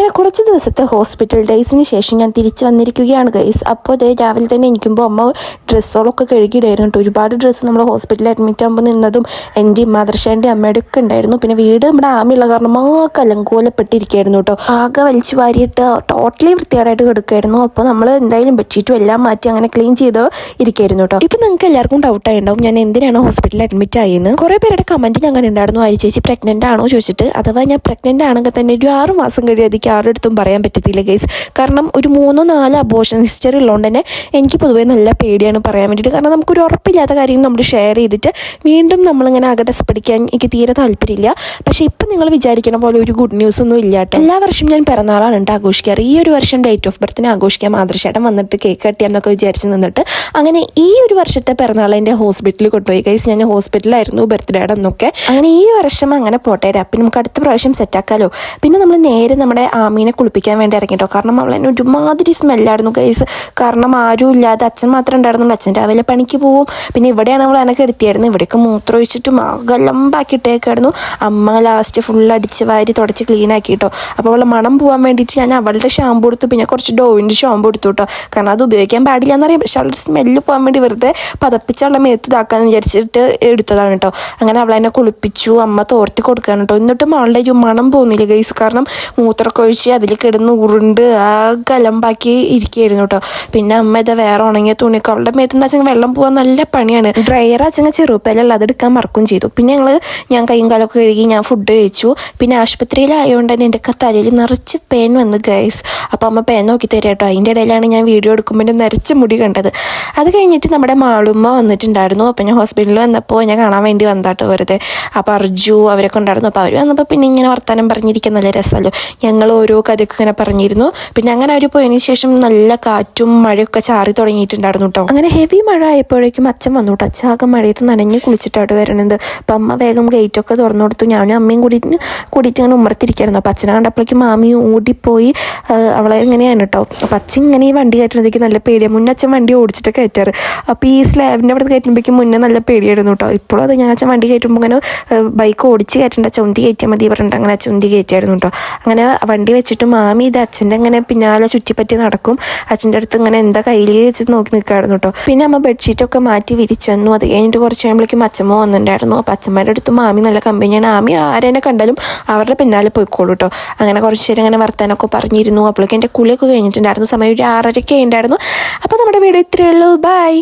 അങ്ങനെ കുറച്ച് ദിവസത്തെ ഹോസ്പിറ്റൽ ഡേയ്സിന് ശേഷം ഞാൻ തിരിച്ചു വന്നിരിക്കുകയാണ് ഗൈസ്. അപ്പോൾ അതേ രാവിലെ തന്നെ എനിക്കുമ്പോൾ അമ്മ ഡ്രസ്സുകളൊക്കെ കഴുകിയിടായിരുന്നു കേട്ടോ. ഒരുപാട് ഡ്രസ്സ് നമ്മൾ ഹോസ്പിറ്റലിൽ അഡ്മിറ്റ് ആകുമ്പോൾ നിന്നതും എൻ്റെയും മദർഷേൻ്റെയും അമ്മയുടെ ഒക്കെ ഉണ്ടായിരുന്നു. പിന്നെ വീട് നമ്മുടെ ആമയുള്ള കാരണം കലങ്കോലപ്പെട്ടിരിക്കുകയായിരുന്നു കേട്ടോ. ആകെ വലിച്ചു വാരിയിട്ട് ടോട്ടലി വൃത്തികേടായിട്ട് കിടക്കുകയായിരുന്നു. അപ്പോൾ നമ്മൾ എന്തായാലും ബെഡ്ഷീറ്റും എല്ലാം മാറ്റി അങ്ങനെ ക്ലീൻ ചെയ്ത് ഇരിക്കുകയായിരുന്നു കേട്ടോ. ഇപ്പം നിങ്ങൾക്ക് എല്ലാവർക്കും ഡൗട്ടായി ഉണ്ടാവും ഞാൻ എന്തിനാണ് ഹോസ്പിറ്റലിൽ അഡ്മിറ്റ് ആയെന്ന്. കുറേ പേരുടെ കമൻറ്റ് ഞാൻ ഉണ്ടായിരുന്നു, ആര്യ ചേച്ചി പ്രഗ്നൻ്റ് ആണോ ചോദിച്ചിട്ട്. അഥവാ ഞാൻ പ്രഗ്നൻ്റ് ആണെങ്കിൽ തന്നെ ഒരു 6 മാസം കഴിയാതിക്ക് ആരുടെ അടുത്തും പറയാൻ പറ്റത്തില്ല ഗൈസ്. കാരണം ഒരു 3-4 അബോർഷൻ ഹിസ്റ്ററി ഉള്ളതുകൊണ്ട് തന്നെ എനിക്ക് പൊതുവേ നല്ല പേടിയാണ് പറയാൻ വേണ്ടിയിട്ട്. കാരണം നമുക്കൊരു ഉറപ്പില്ലാത്ത കാര്യം നമ്മൾ ഷെയർ ചെയ്തിട്ട് വീണ്ടും നമ്മളിങ്ങനെ അകടസ് പഠിക്കാൻ എനിക്ക് തീരെ താല്പര്യമില്ല. പക്ഷേ ഇപ്പം നിങ്ങൾ വിചാരിക്കണ പോലെ ഒരു ഗുഡ് ന്യൂസ് ഒന്നും ഇല്ല കേട്ടോ. എല്ലാ വർഷവും ഞാൻ പിറന്നാളാണ് ആഘോഷിക്കാറ്. ഈ ഒരു വർഷം ഡേറ്റ് ഓഫ് ബർത്തിന് ആഘോഷിക്കാൻ മാതൃശേട്ടൻ വന്നിട്ട് കേക്ക് കട്ടിയാന്നൊക്കെ വിചാരിച്ച് നിന്നിട്ട് അങ്ങനെ ഈ ഒരു വർഷത്തെ പിറന്നാൾ എൻ്റെ ഹോസ്പിറ്റലിൽ കൊണ്ടുപോയി ഗൈസ്. ഞാൻ ഹോസ്പിറ്റലായിരുന്നു ബർത്ത്ഡേയുടെ അന്നൊക്കെ. അങ്ങനെ ഈ വർഷം അങ്ങനെ പോട്ടെ, അപ്പം നമുക്ക് അടുത്ത പ്രാവശ്യം സെറ്റാക്കാലോ. പിന്നെ നമ്മൾ നേരെ നമ്മുടെ ആമീനെ കുളിപ്പിക്കാൻ വേണ്ടി ഇറങ്ങിട്ടോ. കാരണം അവളെന്നെ ഒരുമാതിരി സ്മെല്ലായിരുന്നു ഗൈസ്. കാരണം ആരും ഇല്ലാതെ അച്ഛൻ മാത്രമേ ഉണ്ടായിരുന്നുള്ളൂ. അച്ഛൻ രാവിലെ പണിക്ക് പോവും. പിന്നെ ഇവിടെയാണ് അവൾ എനക്ക് എടുത്തിയായിരുന്നു. ഇവിടെയൊക്കെ മൂത്രം ഒഴിച്ചിട്ടും അകലമ്പാക്കിയിട്ടേക്കായിരുന്നു. അമ്മ ലാസ്റ്റ് ഫുൾ അടിച്ച് വാരി തുടച്ച് ക്ലീൻ ആക്കിയിട്ടോ. അപ്പോൾ അവളെ മണം പോകാൻ വേണ്ടിയിട്ട് ഞാൻ അവളുടെ ഷാമ്പു എടുത്തു, പിന്നെ കുറച്ച് ഡോവിൻ്റെ ഷാമ്പു എടുത്തു കേട്ടോ. കാരണം അത് ഉപയോഗിക്കാൻ പാടില്ല എന്നറിയാം, പക്ഷെ അവളുടെ സ്മെല്ല് പോകാൻ വേണ്ടി വെറുതെ പതപ്പിച്ച് അവളെ മേത്ത് ഇതാക്കാന്ന് വിചാരിച്ചിട്ട് എടുത്തതാണ് കേട്ടോ. അങ്ങനെ അവളെന്നെ കുളിപ്പിച്ചു, അമ്മ തോർത്തി കൊടുക്കാൻ കേട്ടോ. എന്നിട്ടും അവളുടെ ഒരു മണം പോകുന്നില്ല ഗൈസ്. കാരണം മൂത്രമൊക്കെ ഒഴിച്ച് അതിൽ കിടന്ന് ഉരുണ്ട് ആ കലമ്പാക്കി ഇരിക്കുകയായിരുന്നു കേട്ടോ. പിന്നെ അമ്മ ഇതാ വേറെ ഉണങ്ങിയ തുണിയൊക്കെ അവളുടെ മേത്തെന്ന് വെച്ചാൽ വെള്ളം പോകാൻ നല്ല പണിയാണ്. ഡ്രയർ അച്ഛൻ ചെറുപ്പയിലല്ല അതെടുക്കാൻ മറക്കും ചെയ്തു. പിന്നെ ഞാൻ കൈയും കാലൊക്കെ കഴുകി ഞാൻ ഫുഡ് കഴിച്ചു. പിന്നെ ആശുപത്രിയിലായതുകൊണ്ട് തന്നെ എൻ്റെ തലയിൽ നിറച്ച് പേൻ വന്നു ഗൈസ്. അപ്പോൾ അമ്മ പേൻ നോക്കി തരാം കേട്ടോ. അതിൻ്റെ ഇടയിലാണ് ഞാൻ വീഡിയോ എടുക്കുമ്പോൾ എൻ്റെ നിറച്ച മുടി കണ്ടത്. അത് കഴിഞ്ഞിട്ട് നമ്മുടെ മാളുമ്മ വന്നിട്ടുണ്ടായിരുന്നു. അപ്പോൾ ഞാൻ ഹോസ്പിറ്റലിൽ വന്നപ്പോൾ ഞാൻ കാണാൻ വേണ്ടി വന്നാട്ടോ വെറുതെ. അപ്പോൾ അർജു അവരൊക്കെ ഉണ്ടായിരുന്നു. അപ്പോൾ അവർ വന്നപ്പോൾ പിന്നെ ഇങ്ങനെ വർത്താനം പറഞ്ഞിരിക്കാൻ നല്ല രസമല്ലോ. ഞങ്ങൾ ഓരോ കഥയൊക്കെ ഇങ്ങനെ പറഞ്ഞിരുന്നു. പിന്നെ അങ്ങനെ അവർ പോയതിന് ശേഷം നല്ല കാറ്റും മഴയൊക്കെ ചാറി തുടങ്ങിയിട്ടുണ്ടായിരുന്നു കേട്ടോ. അങ്ങനെ ഹെവി മഴ ആയപ്പോഴേക്കും അച്ഛൻ വന്നു കേട്ടോ. അച്ഛൻ ആകെ മഴയത്ത് നനഞ്ഞ് കുളിച്ചിട്ടാണ് വരണത്. അപ്പം അമ്മ വേഗം ഗേറ്റൊക്കെ തുറന്നു കൊടുത്തു. ഞാനും അമ്മയും കൂടിയിട്ട് ഇങ്ങനെ ഉമ്മറത്തിരിക്കായിരുന്നു. അപ്പം അച്ഛനെ കണ്ടപ്പോഴേക്കും മാമി ഓടിപ്പോയി അവളെ എങ്ങനെയാണ് കേട്ടോ. അപ്പം അച്ഛൻ ഇങ്ങനെ ഈ വണ്ടി കയറ്റുന്നതൊക്കെ നല്ല പേടിയാണ്. മുന്നേ അച്ഛൻ വണ്ടി ഓടിച്ചിട്ട് കയറ്റാറ്. അപ്പോൾ ഈ സ്ലാബിൻ്റെ അവിടെ കയറ്റുമ്പോഴേക്കും മുന്നേ നല്ല പേടിയായിരുന്നു കേട്ടോ. ഇപ്പോഴും അത് ഞാൻ അച്ഛൻ വണ്ടി കയറ്റുമ്പോൾ ഇങ്ങനെ ബൈക്ക് ഓടിച്ച് കയറ്റേണ്ട, ചുന്തി കയറ്റിയാൽ മതി പറഞ്ഞിട്ട് അങ്ങനെ ചുന്തി കയറ്റിയായിരുന്നു കേട്ടോ. അങ്ങനെ വണ്ടി വെച്ചിട്ട് മാമി ഇത് അച്ഛൻ്റെ ഇങ്ങനെ പിന്നാലെ ചുറ്റിപ്പറ്റി നടക്കും. അച്ഛൻ്റെ അടുത്ത് ഇങ്ങനെ എന്താ കയ്യിൽ വെച്ച് നോക്കി നിൽക്കായിരുന്നു കേട്ടോ. പിന്നെ അമ്മ ബെഡ്ഷീറ്റൊക്കെ മാറ്റി വിരിച്ചു വന്നു. അത് കഴിഞ്ഞിട്ട് കുറച്ച് കഴിയുമ്പോഴേക്കും അച്ഛമ്മ വന്നിട്ടുണ്ടായിരുന്നു. അപ്പോൾ അച്ഛമ്മയുടെ അടുത്ത് മാമി നല്ല കമ്പനിയാണ്. ആമി ആരെന്നെ കണ്ടാലും അവരുടെ പിന്നാലെ പോയിക്കോളൂ കേട്ടോ. അങ്ങനെ കുറച്ച് നേരം അങ്ങനെ വർത്താനൊക്കെ പറഞ്ഞിരുന്നു. അപ്പോഴേക്കും എൻ്റെ കുളിയൊക്കെ കഴിഞ്ഞിട്ടുണ്ടായിരുന്നു. സമയം ഒരു 6:30 ഉണ്ടായിരുന്നു. അപ്പോൾ നമ്മുടെ വീഡിയോ ഇത്രയേ ഉള്ളൂ. ബൈ.